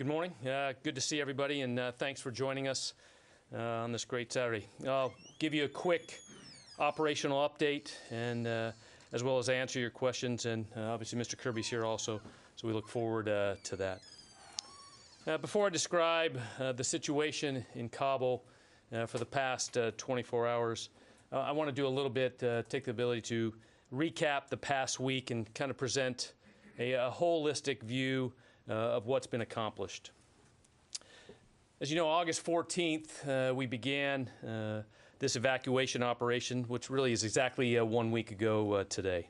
Good morning. Good to see everybody, and thanks for joining us on this great Saturday. I'll give you a quick operational update, and as well as answer your questions. And obviously, Mr. Kirby's here also, so we look forward to that. Before I describe the situation in Kabul for the past 24 hours, I want to do a little bit, take the ability to recap the past week and kind of present a holistic view of what's been accomplished. As you know, August 14th, we began this evacuation operation, which really is exactly 1 week ago today.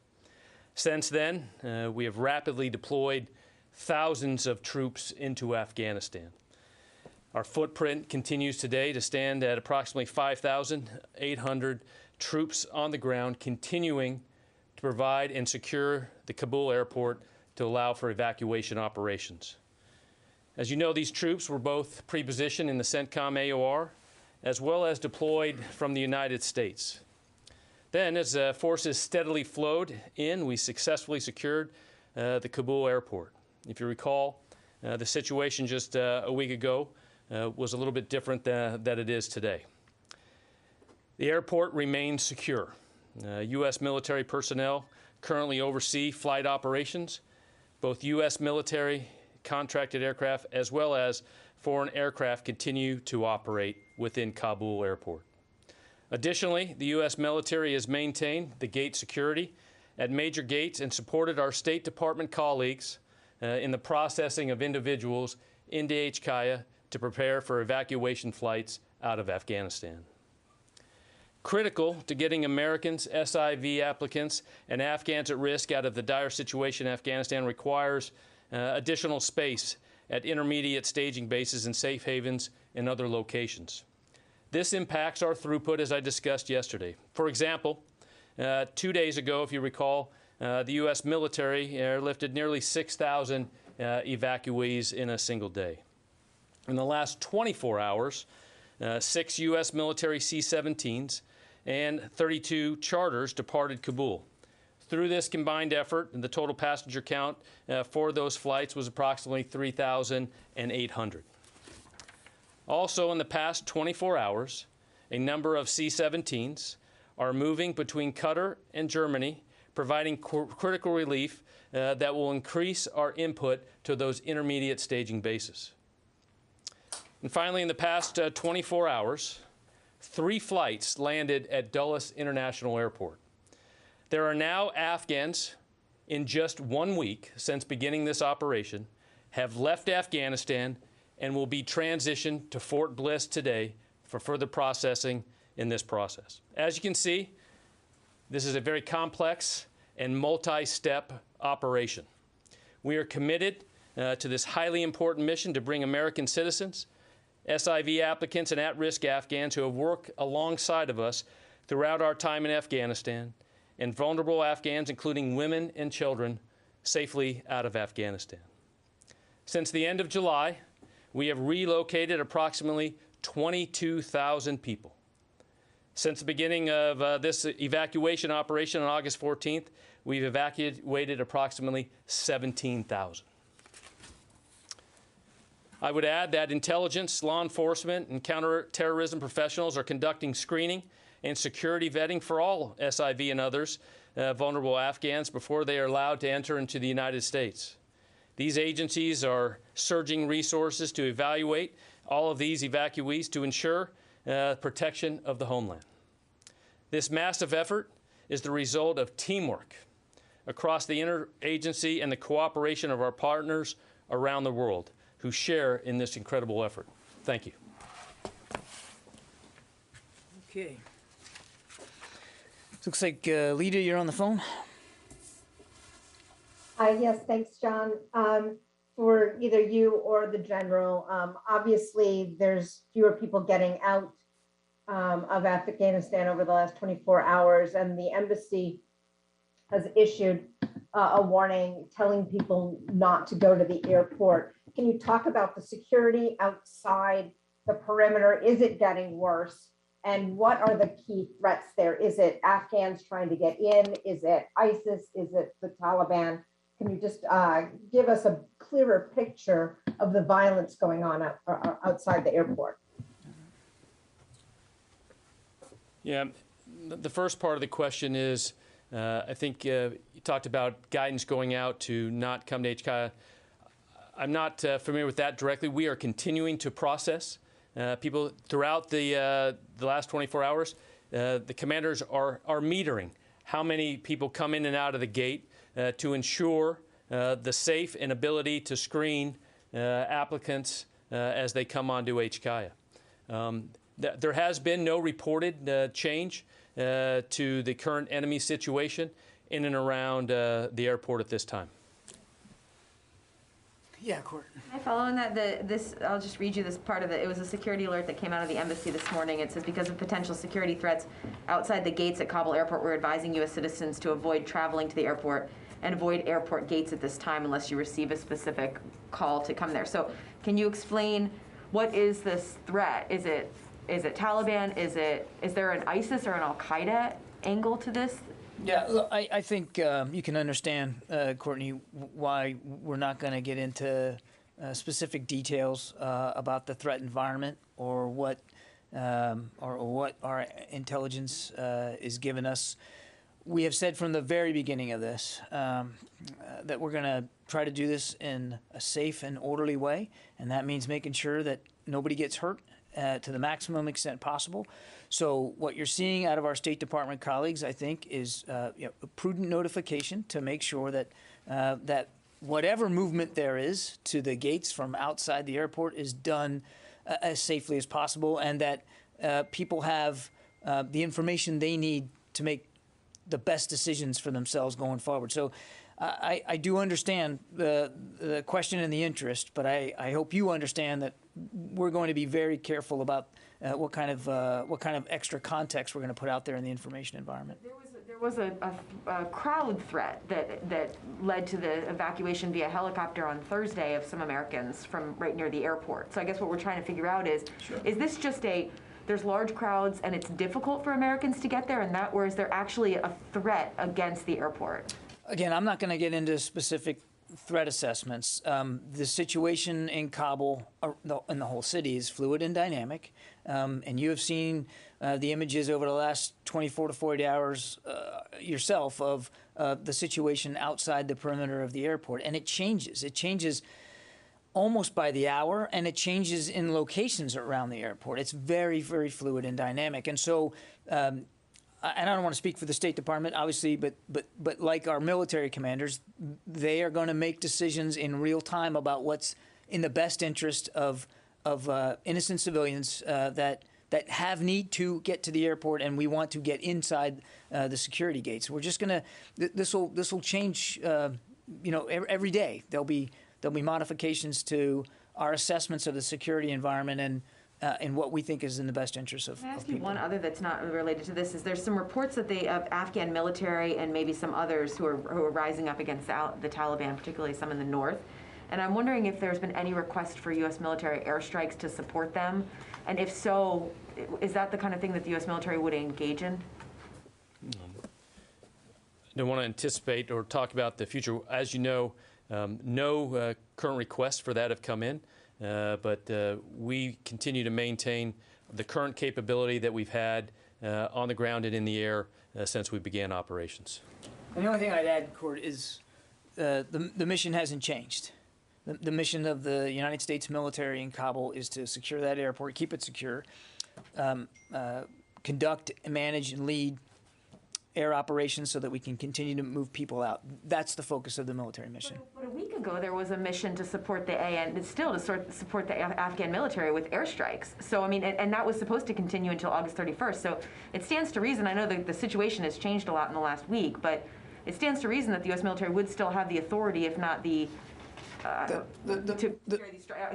Since then, we have rapidly deployed thousands of troops into Afghanistan. Our footprint continues today to stand at approximately 5,800 troops on the ground, continuing to provide and secure the Kabul airport to allow for evacuation operations. As you know, these troops were both pre-positioned in the CENTCOM AOR as well as deployed from the United States. Then, as forces steadily flowed in, we successfully secured the Kabul airport. If you recall, the situation just a week ago was a little bit different than it is today. The airport remains secure. U.S. military personnel currently oversee flight operations. Both U.S. military contracted aircraft as well as foreign aircraft continue to operate within Kabul airport. Additionally, the U.S. military has maintained the gate security at major gates and supported our State Department colleagues in the processing of individuals into HKIA to prepare for evacuation flights out of Afghanistan. Critical to getting Americans, SIV applicants, and Afghans at risk out of the dire situation in Afghanistan requires additional space at intermediate staging bases and safe havens and other locations. This impacts our throughput, as I discussed yesterday. For example, 2 days ago, if you recall, the U.S. military airlifted nearly 6,000 evacuees in a single day. In the last 24 hours, 6 U.S. military C-17s and 32 charters departed Kabul. Through this combined effort, the total passenger count for those flights was approximately 3,800. Also, in the past 24 hours, a number of C-17s are moving between Qatar and Germany, providing critical relief that will increase our input to those intermediate staging bases. And finally, in the past 24 hours, 3 flights landed at Dulles International Airport. There are now Afghans in just 1 week since beginning this operation have left Afghanistan and will be transitioned to Fort Bliss today for further processing in this process. As you can see, this is a very complex and multi-step operation. We are committed to this highly important mission to bring American citizens, SIV applicants, and at-risk Afghans who have worked alongside of us throughout our time in Afghanistan, and vulnerable Afghans, including women and children, safely out of Afghanistan. Since the end of July, we have relocated approximately 22,000 people. Since the beginning of this evacuation operation on August 14th, we've evacuated approximately 17,000. I would add that intelligence, law enforcement, and counterterrorism professionals are conducting screening and security vetting for all SIV and others vulnerable Afghans before they are allowed to enter into the United States. These agencies are surging resources to evaluate all of these evacuees to ensure protection of the homeland. This massive effort is the result of teamwork across the interagency and the cooperation of our partners around the world who share in this incredible effort. Thank you. Okay. Looks like, Lita, you're on the phone. Yes, thanks, John. For either you or the general, obviously there's fewer people getting out of Afghanistan over the last 24 hours, and the embassy has issued a warning telling people not to go to the airport. Can you talk about the security outside the perimeter? Is it getting worse? And what are the key threats there? Is it Afghans trying to get in? Is it ISIS? Is it the Taliban? can you just give us a clearer picture of the violence going on outside the airport? Yeah, the first part of the question is, I think you talked about guidance going out to not come to HKIA. I'm not familiar with that directly. We are continuing to process people throughout the last 24 hours. The commanders are metering how many people come in and out of the gate to ensure the safe and ability to screen applicants as they come onto HKIA. There has been no reported change to the current enemy situation in and around the airport at this time. Yeah, Court. Can I follow on that? I'll just read you this part of it. It was a security alert that came out of the embassy this morning. It says, because of potential security threats outside the gates at Kabul airport, we're advising U.S. citizens to avoid traveling to the airport and avoid airport gates at this time unless you receive a specific call to come there. So can you explain what is this threat? Is it Taliban? Is there an ISIS or an Al-Qaeda angle to this? Yeah, look, I think you can understand, Courtney, why we're not going to get into specific details about the threat environment or what our intelligence is giving us. We have said from the very beginning of this that we're going to try to do this in a safe and orderly way, and that means making sure that nobody gets hurt to the maximum extent possible. So what you're seeing out of our State Department colleagues, I think, is a prudent notification to make sure that that whatever movement there is to the gates from outside the airport is done as safely as possible, and that people have the information they need to make the best decisions for themselves going forward. So I do understand the question and the interest, but I hope you understand that we're going to be very careful about what kind of extra context we're going to put out there in the information environment. There was a crowd threat that led to the evacuation via helicopter on Thursday of some Americans from right near the airport. So I guess what we're trying to figure out is this just there's large crowds and it's difficult for Americans to get there, or is there actually a threat against the airport? Again, I'm not going to get into specific threat assessments. The situation in Kabul and the whole city is fluid and dynamic, and you have seen the images over the last 24 to 48 hours yourself of the situation outside the perimeter of the airport, and it changes. It changes almost by the hour, and it changes in locations around the airport. It's very, very fluid and dynamic, and so. And I don't want to speak for the State Department, obviously, but like our military commanders, they are going to make decisions in real time about what's in the best interest of innocent civilians that have need to get to the airport, and we want to get inside the security gates. We're just going to this will change, every day. There'll be modifications to our assessments of the security environment and what we think is in the best interest of people. Can I ask you one other that's not related to this? Is there's some reports that of Afghan military and maybe some others who are rising up against the Taliban, particularly some in the north. And I'm wondering if there's been any request for U.S. military airstrikes to support them, and if so, is that the kind of thing that the U.S. military would engage in? I don't want to anticipate or talk about the future. As you know, no current requests for that have come in. But we continue to maintain the current capability that we've had on the ground and in the air since we began operations. And the only thing I'd add, Court, is the mission hasn't changed. The mission of the United States military in Kabul is to secure that airport, keep it secure, conduct, manage, and lead air operations so that we can continue to move people out. That's the focus of the military mission. But a week ago, there was a mission to support the support the Afghan military with airstrikes. So, I mean, and that was supposed to continue until August 31st. So it stands to reason, I know that the situation has changed a lot in the last week, but it stands to reason that the U.S. military would still have the authority, if not to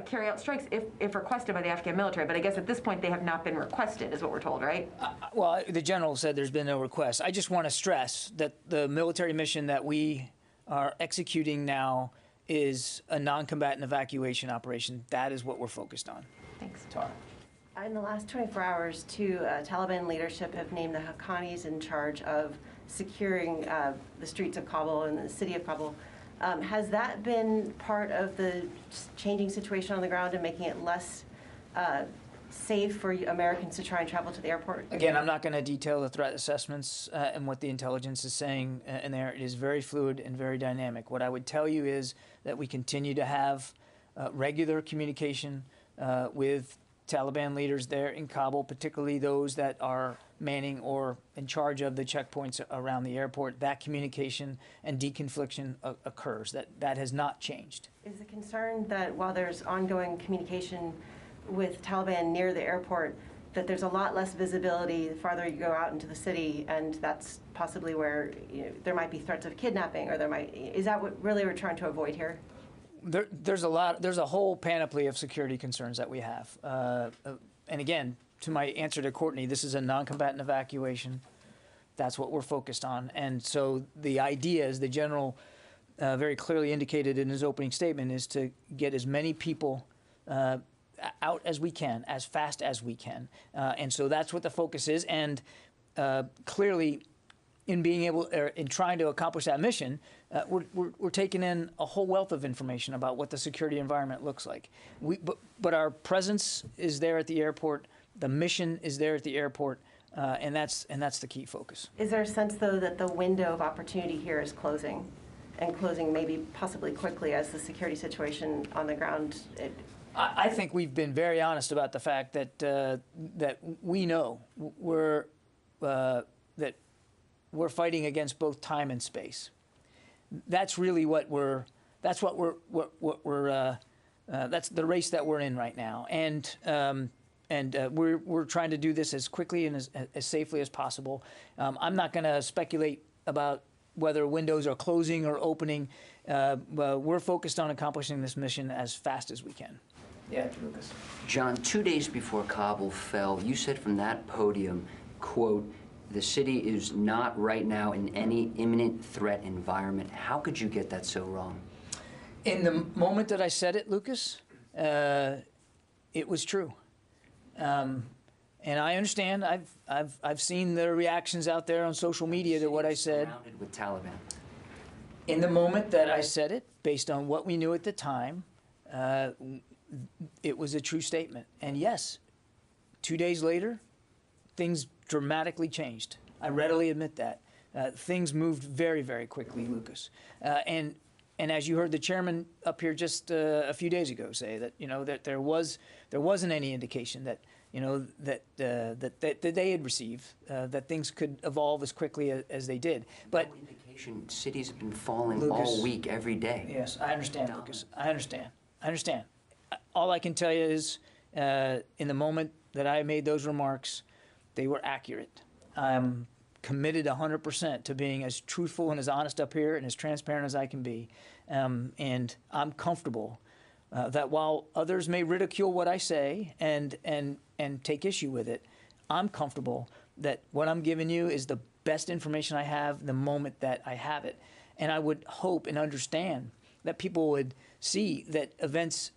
carry out strikes if requested by the Afghan military. But I guess at this point they have not been requested, is what we're told, right? Well, the general said there's been no request. I just want to stress that the military mission that we are executing now is a non-combatant evacuation operation. That is what we're focused on. Thanks. Tara. In the last 24 hours, Taliban leadership have named the Haqqanis in charge of securing the streets of Kabul and the city of Kabul. Has that been part of the changing situation on the ground and making it less safe for Americans to try and travel to the airport? Again, I'm not going to detail the threat assessments and what the intelligence is saying in there. It is very fluid and very dynamic. What I would tell you is that we continue to have regular communication with Taliban leaders there in Kabul, particularly those that are manning or in charge of the checkpoints around the airport. That communication and deconfliction occurs. That has not changed. Is the concern that while there's ongoing communication with Taliban near the airport, that there's a lot less visibility the farther you go out into the city, and that's possibly where there might be threats of kidnapping, or is that what really we're trying to avoid here? There's a whole panoply of security concerns that we have. And again, to my answer to Courtney, this is a non-combatant evacuation. That's what we're focused on. And so the idea, as the general very clearly indicated in his opening statement, is to get as many people out as we can, as fast as we can. And so that's what the focus is. And clearly, in being able, in trying to accomplish that mission, we're taking in a whole wealth of information about what the security environment looks like. But our presence is there at the airport. The mission is there at the airport, and that's the key focus. Is there a sense, though, that the window of opportunity here is closing, and closing maybe possibly quickly as the security situation on the ground? I think we've been very honest about the fact that that we know that we're fighting against both time and space. That's really that's the race that we're in right now, and we're trying to do this as quickly and as safely as possible. I'm not going to speculate about whether windows are closing or opening. We're focused on accomplishing this mission as fast as we can. Yeah, Lucas. John, 2 days before Kabul fell, you said from that podium, quote, "The city is not right now in any imminent threat environment." How could you get that so wrong? In the moment that I said it, Lucas, it was true. And I understand. I've seen the reactions out there on social media to what I said. Surrounded with Taliban. In the moment that I said it, based on what we knew at the time, it was a true statement. And yes, 2 days later, things dramatically changed. I readily admit that. Things moved very, very quickly, Lucas. And as you heard the chairman up here just a few days ago say that that there wasn't any indication that that they had received that things could evolve as quickly as they did. But no indication. Cities have been falling Lucas, all week, every day. Yes, I understand, Lucas. I understand. All I can tell you is, in the moment that I made those remarks, they were accurate. I'm committed 100% to being as truthful and as honest up here and as transparent as I can be. And I'm comfortable that while others may ridicule what I say and take issue with it, I'm comfortable that what I'm giving you is the best information I have the moment that I have it. And I would hope and understand that people would see that events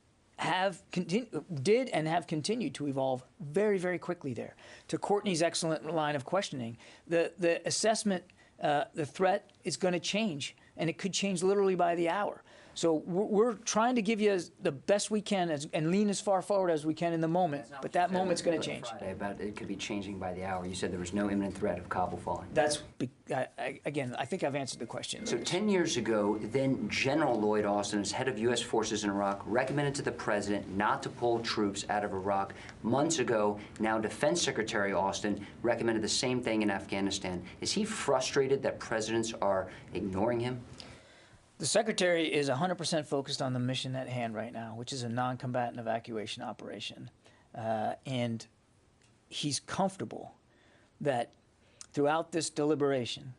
did and have continued to evolve very, very quickly there. To Courtney's excellent line of questioning, the assessment, the threat is going to change, and it could change literally by the hour. So we're trying to give you the best we can and lean as far forward as we can in the moment, but that moment's going to change. Friday about it could be changing by the hour. You said there was no imminent threat of Kabul falling. Again, I think I've answered the question. So 10 years ago, then General Lloyd Austin, as head of U.S. forces in Iraq, recommended to the president not to pull troops out of Iraq. Months ago, now Defense Secretary Austin recommended the same thing in Afghanistan. Is he frustrated that presidents are ignoring him? The Secretary is 100% focused on the mission at hand right now, which is a non-combatant evacuation operation. And he's comfortable that throughout this deliberation,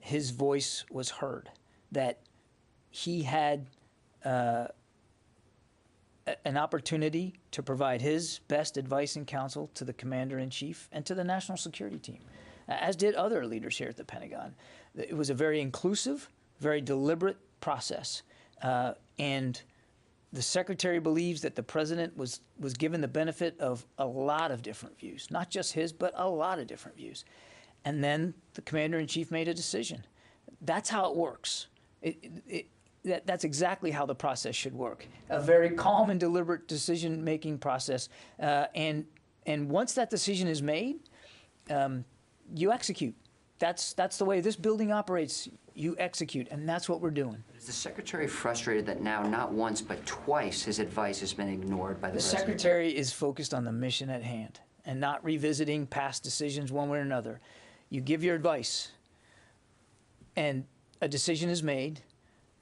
his voice was heard, that he had an opportunity to provide his best advice and counsel to the Commander-in-Chief and to the National Security Team, as did other leaders here at the Pentagon. It was a very inclusive, very deliberate process. And the Secretary believes that the President was given the benefit of a lot of different views, not just his, but a lot of different views. And then the Commander-in-Chief made a decision. That's how it works. that's exactly how the process should work. A very calm and deliberate decision-making process. And once that decision is made, you execute. That's the way this building operates. You execute, and that's what we're doing. Is the Secretary frustrated that now, not once, but twice, his advice has been ignored by the President? Secretary is focused on the mission at hand and not revisiting past decisions one way or another. You give your advice, and a decision is made,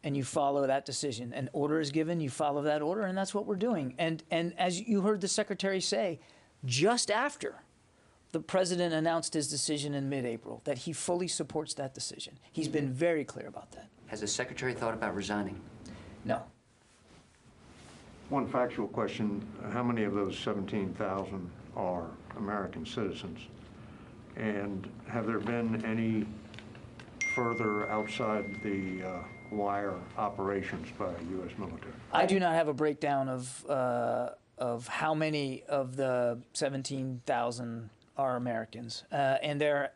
and you follow that decision. An order is given, you follow that order, and that's what we're doing. And as you heard the Secretary say, just after the President announced his decision in mid-April, that he fully supports that decision. He's been very clear about that. Has the Secretary thought about resigning? No. One factual question, how many of those 17,000 are American citizens? And have there been any further outside the wire operations by U.S. military? I do not have a breakdown of how many of the 17,000 are Americans. And there,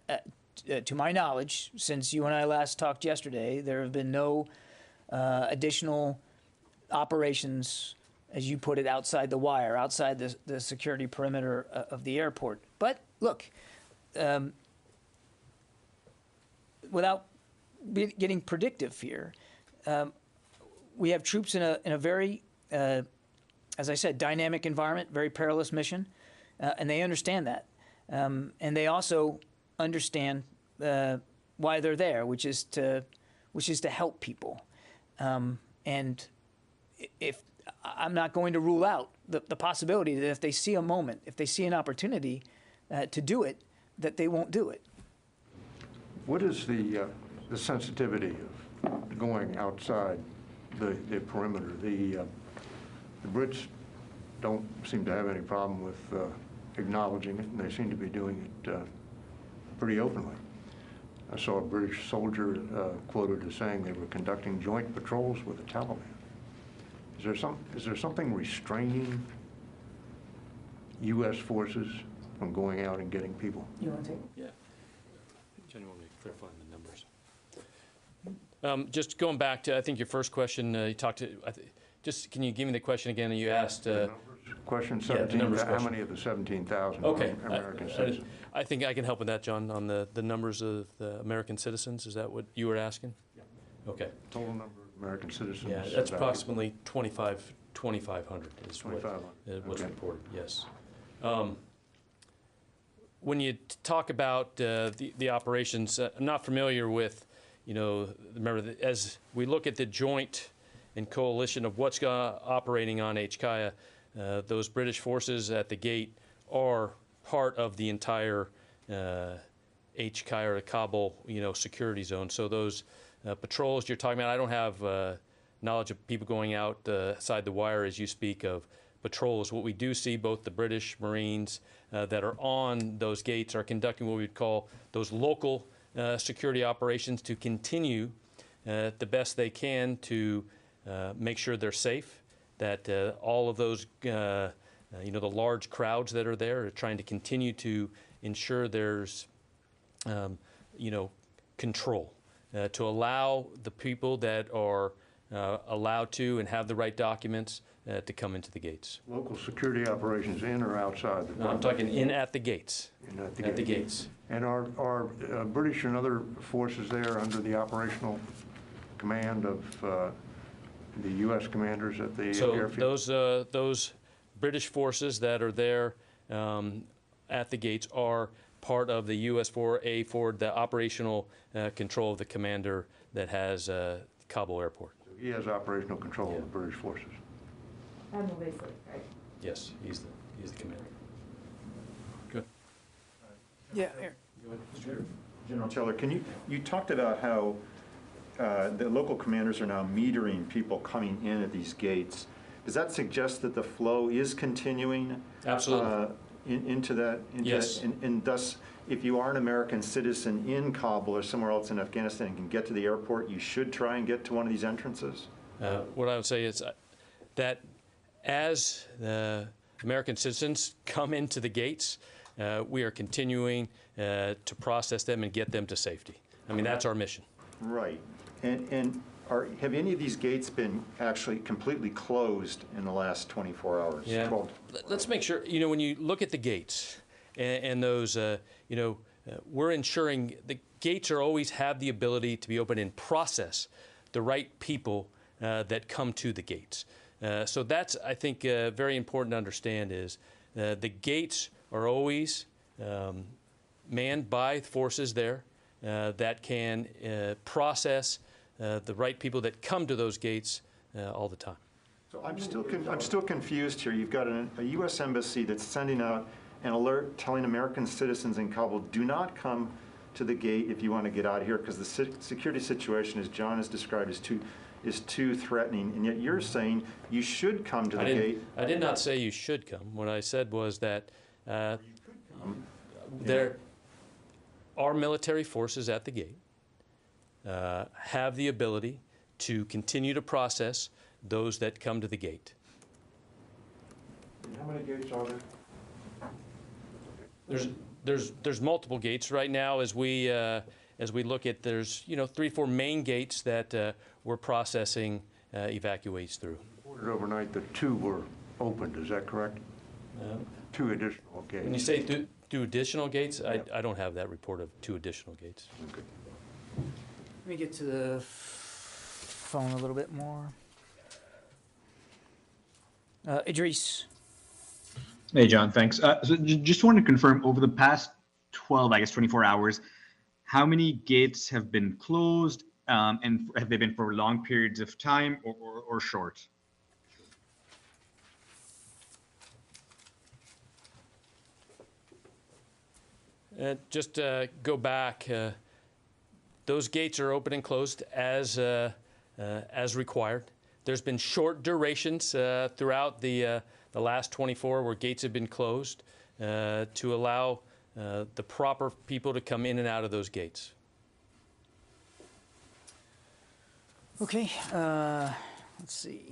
to my knowledge, since you and I last talked yesterday, there have been no additional operations, as you put it, outside the wire, outside the security perimeter of the airport. But look, without getting predictive here, we have troops in a very, as I said, dynamic environment, very perilous mission, and they understand that. And they also understand why they're there, which is to help people. And if I'm not going to rule out the possibility that if they see a moment, if they see an opportunity to do it, that they won't do it. What is the sensitivity of going outside the perimeter? The Brits don't seem to have any problem with acknowledging it, and they seem to be doing it pretty openly. I saw a British soldier quoted as saying they were conducting joint patrols with the Taliban. Is there something restraining U.S. forces from going out and getting people? You want to take? Yeah. Jenny, want me to clarify the numbers? Just going back to, I think, your first question, you talked to, just can you give me the question again that you asked? Question Yeah, the 17, numbers how question. many of the 17,000 Okay. are American citizens? I think I can help with that, John, on the numbers of the American citizens. Is that what you were asking? Yeah. Okay. Total number of American citizens? Yeah, that's approximately 2,500 is 2,500. what's Okay. reported, yes. When you talk about the operations, I'm not familiar with, remember, as we look at the joint and coalition of what's operating on HKIA, those British forces at the gate are part of the entire HKIA or Kabul, security zone. So those patrols you're talking about, I don't have knowledge of people going outside the wire as you speak of patrols. What we do see, both the British Marines that are on those gates are conducting what we would call those local security operations to continue the best they can to make sure they're safe, that all of those, the large crowds that are there are trying to continue to ensure there's, control, to allow the people that are allowed to and have the right documents to come into the gates. Local security operations in or outside the No, I'm talking in at the gates. In at the gates. And are British and other forces there under the operational command of the U.S. commanders at the airfield? So those British forces that are there at the gates are part of the US-4A Ford, the operational control of the commander that has Kabul airport. So he has operational control of the British forces. And basically, right? Yes, he's the commander. Good. Yeah, here. General Teller, you talked about how the local commanders are now metering people coming in at these gates. Does that suggest that the flow is continuing? Absolutely. Into that? Yes. And thus, if you are an American citizen in Kabul or somewhere else in Afghanistan and can get to the airport, you should try and get to one of these entrances? What I would say is that as American citizens come into the gates, we are continuing to process them and get them to safety. I mean, that's our mission. Right. And have any of these gates been actually completely closed in the last 24 hours? Yeah. 12? Let's make sure, when you look at the gates and those, we're ensuring the gates are always have the ability to be open and process the right people that come to the gates. So that's, I think, very important to understand is the gates are always manned by forces there that can process the right people that come to those gates all the time. So I'm still confused here. You've got a U.S. embassy that's sending out an alert telling American citizens in Kabul, do not come to the gate if you want to get out of here because the security situation, as John has described, is too threatening. And yet you're saying you should come to the gate. I did not say you should come. What I said was that there are military forces at the gate, have the ability to continue to process those that come to the gate. How many gates are there? There's multiple gates right now as we look at. There's 3 or 4 main gates that we're processing evacuees through. Reported overnight that 2 were opened. Is that correct? 2 additional gates. When you say 2 additional gates, I don't have that report of 2 additional gates. Okay. Let me get to the phone a little bit more. Idris. Hey, John, thanks. So just wanted to confirm, over the past 24 hours, how many gates have been closed, and have they been for long periods of time or short? Just go back. Those gates are open and closed as required. There's been short durations throughout the last 24 where gates have been closed to allow the proper people to come in and out of those gates. Okay, let's see.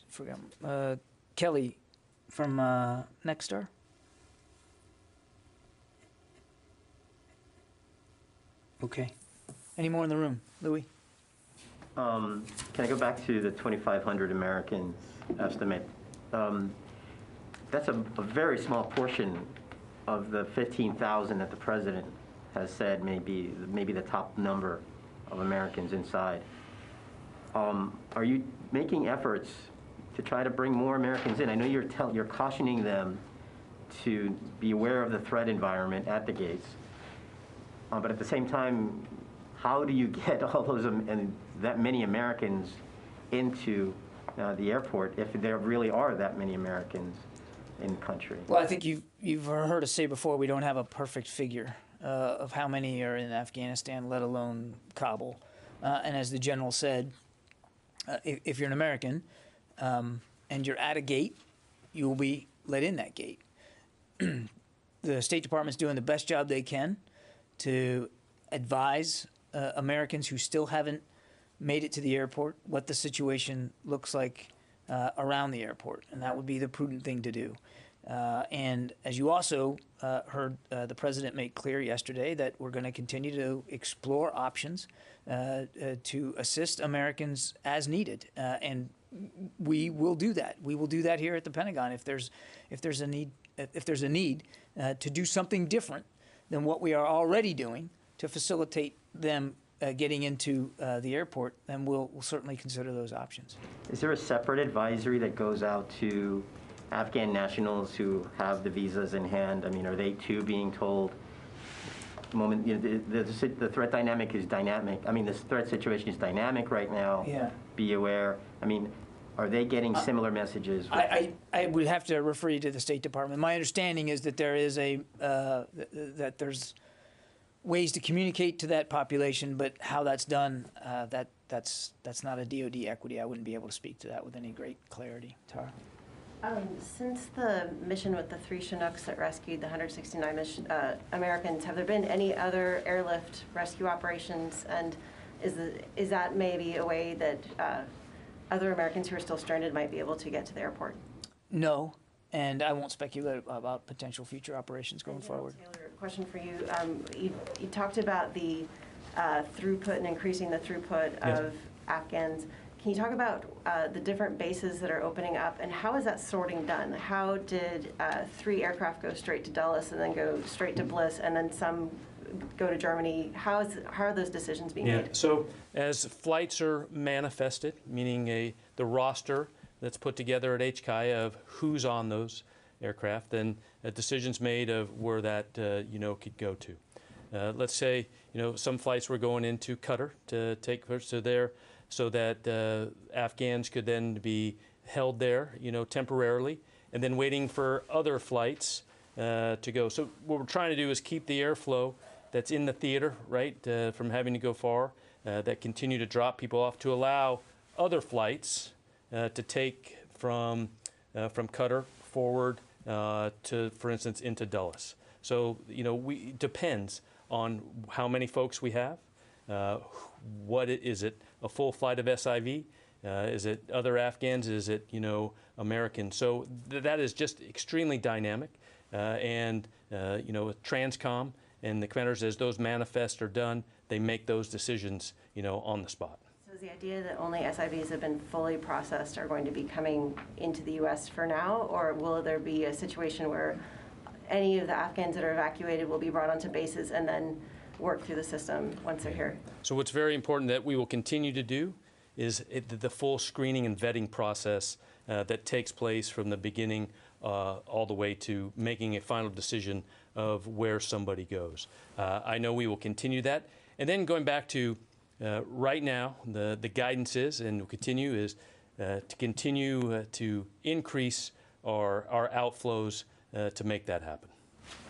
Forgot. Kelly from Nexstar. Okay. Any more in the room? Louis? Can I go back to the 2,500 Americans estimate? That's a very small portion of the 15,000 that the president has said may be the top number of Americans inside. Are you making efforts to try to bring more Americans in? I know you're cautioning them to be aware of the threat environment at the gates, but at the same time, how do you get all those and that many Americans into the airport if there really are that many Americans in the country? Well, I think you've heard us say before we don't have a perfect figure of how many are in Afghanistan, let alone Kabul. And as the general said, if you're an American and you're at a gate, you will be let in that gate. The State Department's doing the best job they can to advise Americans who still haven't made it to the airport what the situation looks like around the airport, and that would be the prudent thing to do. And as you also heard the president make clear yesterday, that we're going to continue to explore options to assist Americans as needed, and we will do that. We will do that here at the Pentagon if there's a need to do something different than what we are already doing to facilitate them getting into the airport, then we'll certainly consider those options. Is there a separate advisory that goes out to Afghan nationals who have the visas in hand? I mean, are they too being told, the threat dynamic is dynamic. I mean, the threat situation is dynamic right now. Yeah. Be aware. I mean, are they getting similar messages? I would have to refer you to the State Department. My understanding is that there is that there's ways to communicate to that population, but how that's done, that's not a DoD equity. I wouldn't be able to speak to that with any great clarity. Tara? Since the mission with the 3 Chinooks that rescued the 169 Americans, have there been any other airlift rescue operations? And is that maybe a way that other Americans who are still stranded might be able to get to the airport? No, and I won't speculate about potential future operations going forward. Taylor question for you. You talked about the throughput and increasing the throughput Yes. of Afghans. Can you talk about the different bases that are opening up, and how is that sorting done? How did 3 aircraft go straight to Dulles and then go straight to Bliss, and then some go to Germany? How are those decisions being made? So as flights are manifested, meaning the roster that's put together at HCI of who's on those aircraft, then a decision's made of where that could go to. Let's say some flights were going into Qatar to take so that Afghans could then be held there, temporarily, and then waiting for other flights to go. So what we're trying to do is keep the airflow that's in the theater, right, from having to go far, that continue to drop people off to allow other flights to take from Qatar forward to, for instance, into Dulles. So, depends on how many folks we have. Is it a full flight of SIV? Is it other Afghans? Is it, Americans? So that is just extremely dynamic. With Transcom and the commanders, as those manifests are done, they make those decisions, on the spot. So is the idea that only SIVs have been fully processed are going to be coming into the U.S. for now, or will there be a situation where any of the Afghans that are evacuated will be brought onto bases and then work through the system once they're here? So what's very important that we will continue to do is the full screening and vetting process that takes place from the beginning all the way to making a final decision of where somebody goes. I know we will continue that. And then going back to right now, the guidance is, and will continue, is to continue to increase our outflows to make that happen.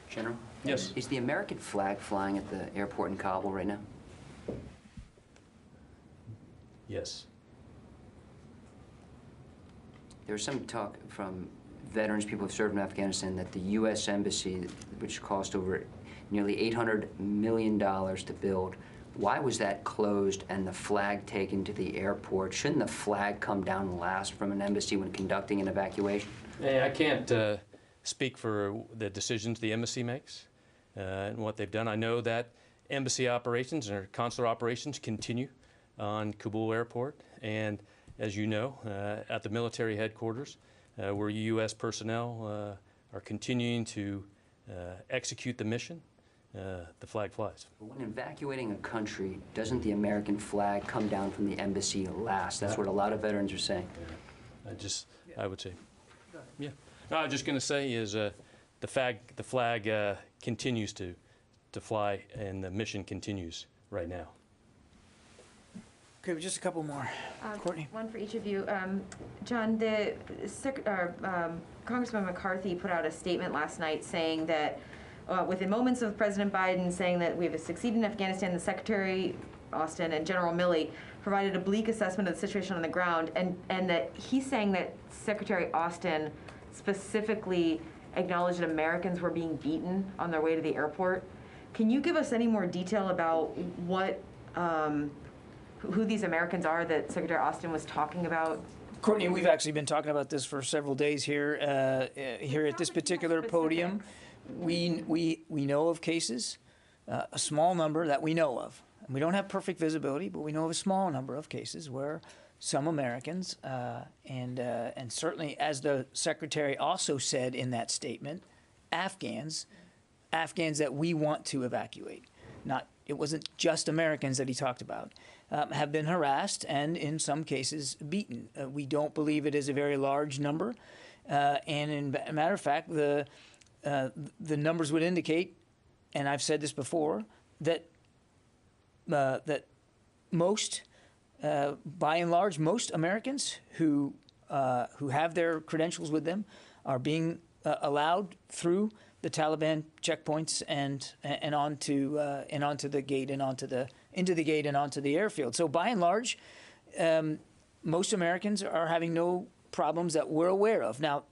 General? Yes. Is the American flag flying at the airport in Kabul right now? Yes. There's some talk from veterans, people who have served in Afghanistan, that the U.S. Embassy, which cost over nearly $800 million to build, why was that closed and the flag taken to the airport? Shouldn't the flag come down last from an embassy when conducting an evacuation? I can't speak for the decisions the embassy makes and what they've done. I know that embassy operations or consular operations continue on Kabul airport, and as you know, at the military headquarters, where U.S. personnel are continuing to execute the mission, the flag flies. When evacuating a country, doesn't the American flag come down from the embassy last? That's what a lot of veterans are saying. I would say, yeah. No, I was just going to say is the flag continues to fly, and the mission continues right now. Okay, just a couple more. Courtney. One for each of you. John, Congressman McCarthy put out a statement last night saying that within moments of President Biden saying that we have succeeded in Afghanistan, the Secretary Austin and General Milley provided a bleak assessment of the situation on the ground, and that he's saying that Secretary Austin specifically acknowledged that Americans were being beaten on their way to the airport. Can you give us any more detail about what who these Americans are that Secretary Austin was talking about? Courtney, we've actually been talking about this for several days here here at this particular podium. We know of cases, a small number that we know of. And we don't have perfect visibility, but we know of a small number of cases where some Americans, and certainly as the Secretary also said in that statement, Afghans that we want to evacuate. It wasn't just Americans that he talked about, have been harassed and in some cases beaten. We don't believe it is a very large number. And in a matter of fact, the numbers would indicate, and I've said this before, that most, by and large, most Americans who have their credentials with them are being allowed through the Taliban checkpoints and onto the gate and into the gate and onto the airfield. So by and large, most Americans are having no problems that we're aware of. Now,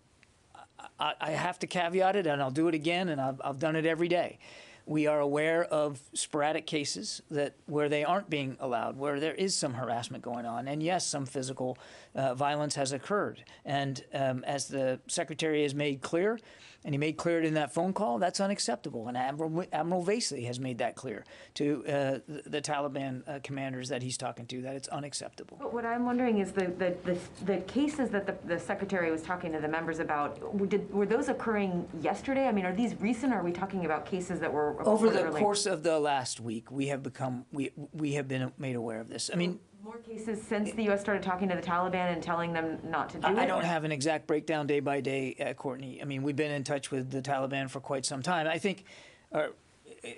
I have to caveat it, and I'll do it again, and I've done it every day. We are aware of sporadic cases where they aren't being allowed, where there is some harassment going on, and yes, some physical violence has occurred. And as the Secretary has made clear, And he made clear in that phone call that's unacceptable. And Admiral Vasey has made that clear to the Taliban commanders that he's talking to, that it's unacceptable. But what I'm wondering is the cases that the secretary was talking to the members about, were those occurring yesterday? I mean, are these recent, or are we talking about cases that were over the course of the last week? We have been made aware of this. I mean, more cases since the U.S. started talking to the Taliban and telling them not to do it? I don't have an exact breakdown day by day, Courtney. I mean, we've been in touch with the Taliban for quite some time. I think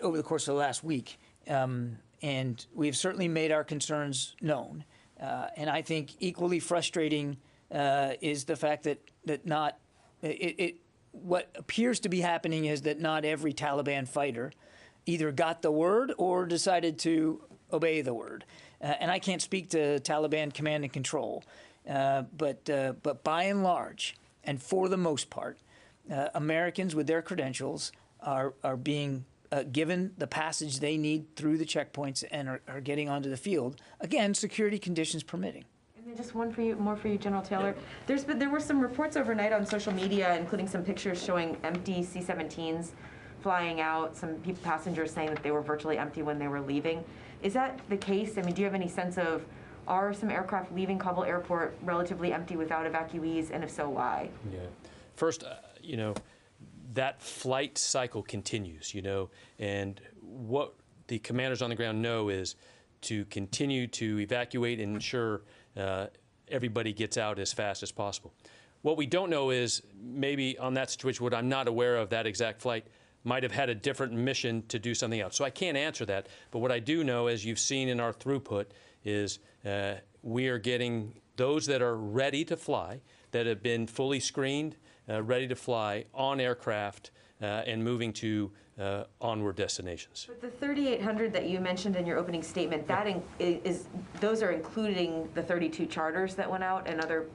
over the course of the last week, and we've certainly made our concerns known. And I think equally frustrating is the fact that what appears to be happening is that not every Taliban fighter either got the word or decided to obey the word. And I can't speak to Taliban command and control, but by and large, and for the most part, Americans with their credentials are being given the passage they need through the checkpoints and are getting onto the field. Again, security conditions permitting. And then just one more for you, General Taylor. There were some reports overnight on social media, including some pictures showing empty C-17s flying out, some passengers saying that they were virtually empty when they were leaving. Is that the case? I mean, do you have any sense of, are some aircraft leaving Kabul airport relatively empty without evacuees, and if so, why? Yeah. First, that flight cycle continues, and what the commanders on the ground know is to continue to evacuate and ensure everybody gets out as fast as possible. What we don't know is maybe on that situation, what I'm not aware of, that exact flight might have had a different mission to do something else. So I can't answer that. But what I do know, as you've seen in our throughput, is we are getting those that are ready to fly, that have been fully screened, ready to fly on aircraft and moving to onward destinations. But the 3,800 that you mentioned in your opening statement, those are including the 32 charters that went out and other.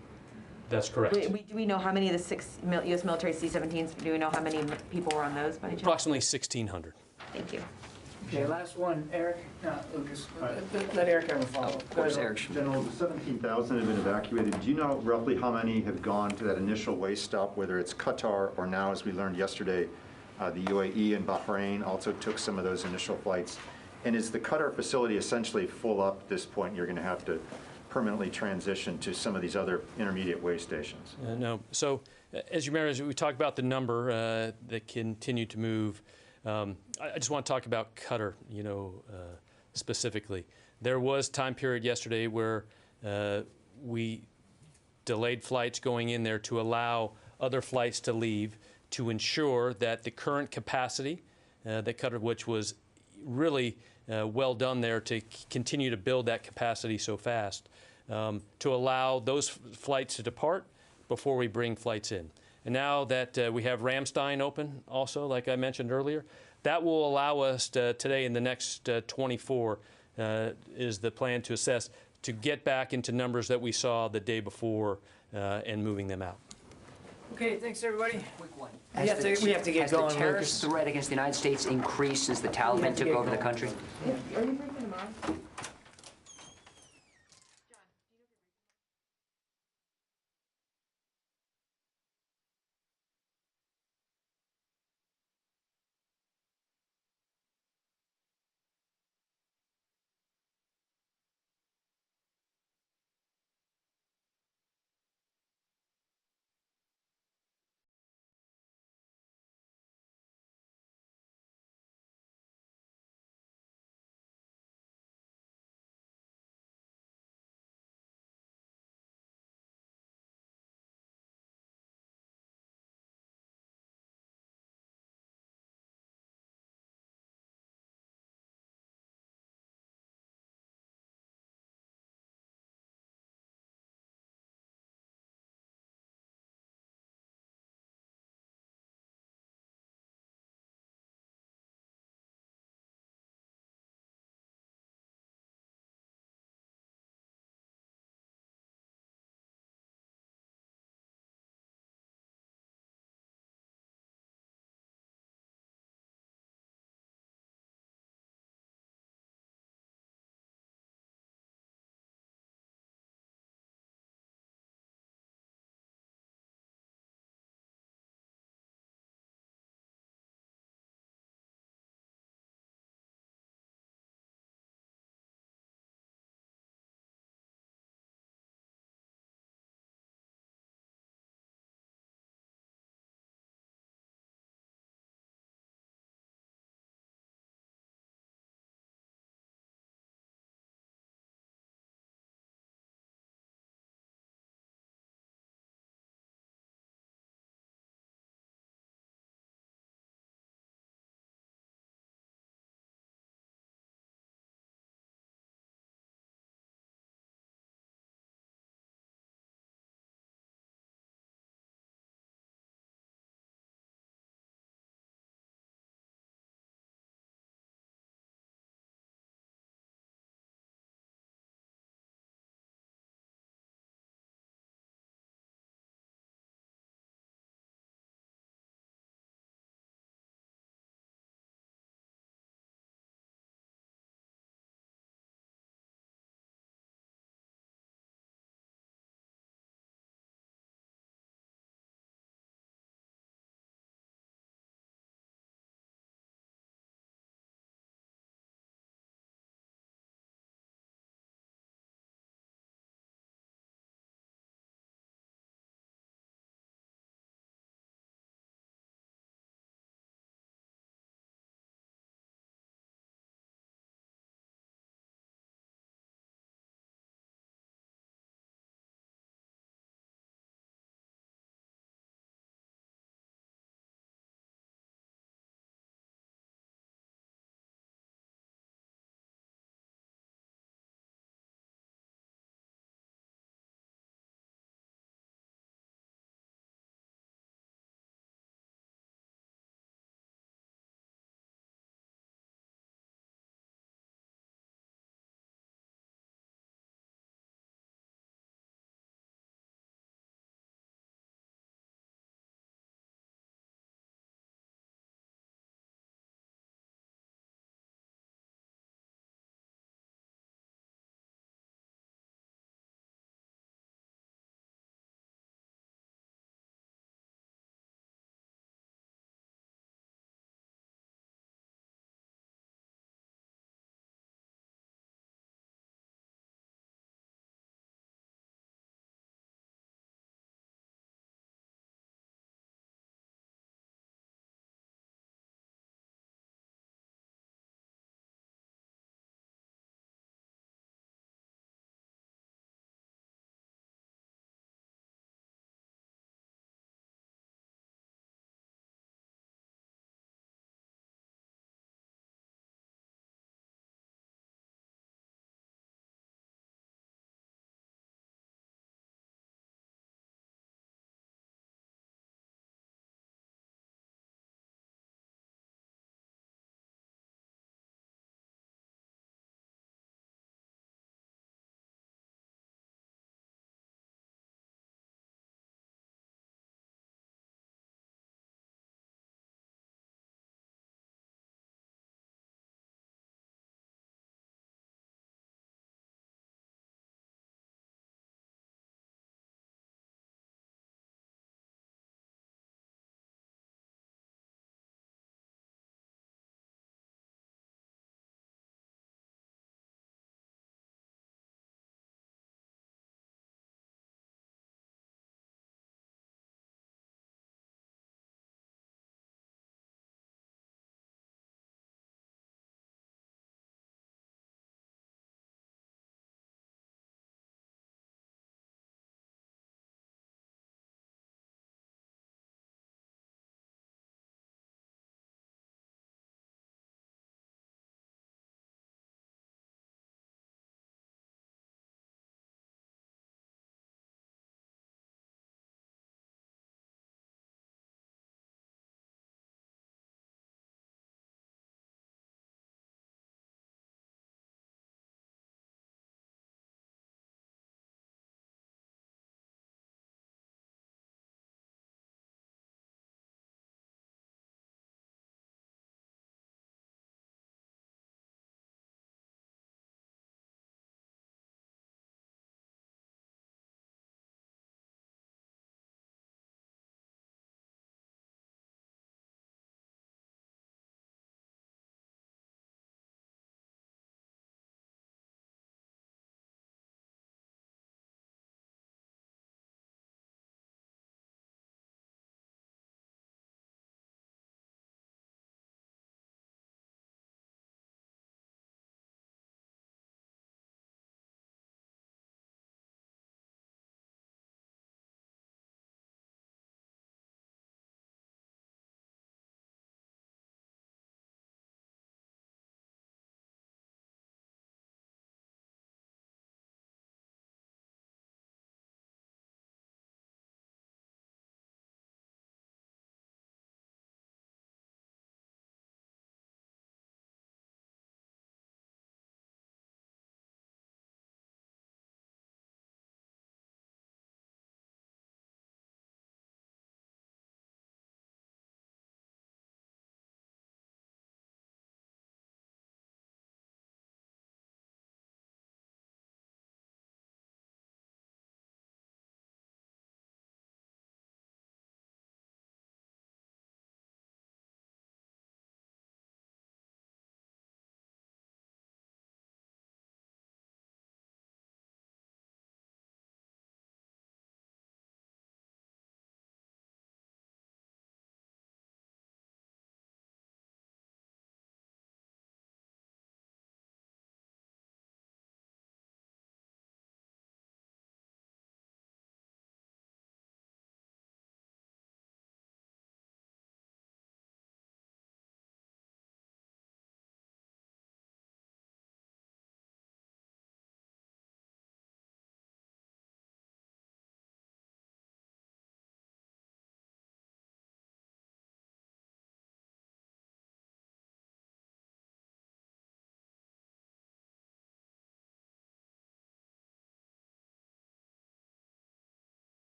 That's correct. Do we know how many of the 6 U.S. military C-17s, do we know how many people were on those by any chance? Approximately 1,600. Thank you. Okay, last one, Eric. No, Lucas. Let Eric have a follow-up. Of course, Eric. General, the 17,000 have been evacuated. Do you know roughly how many have gone to that initial way stop, whether it's Qatar or now, as we learned yesterday, the UAE and Bahrain also took some of those initial flights? And is the Qatar facility essentially full up at this point? You're going to have to permanently transition to some of these other intermediate way stations? No. So, as you remember, as we talked about the number that continue to move, I just want to talk about Qatar, specifically. There was time period yesterday where we delayed flights going in there to allow other flights to leave to ensure that the current capacity that Qatar, which was really well done there to continue to build that capacity so fast, to allow those flights to depart before we bring flights in. And now that we have Ramstein open also, like I mentioned earlier, that will allow us today in the next 24 is the plan to assess to get back into numbers that we saw the day before and moving them out. Okay, thanks everybody. Quick one. We have to get going, Has the terrorist Lucas. threat against the United States increased since the Taliban took over the country? Are you bringing them on?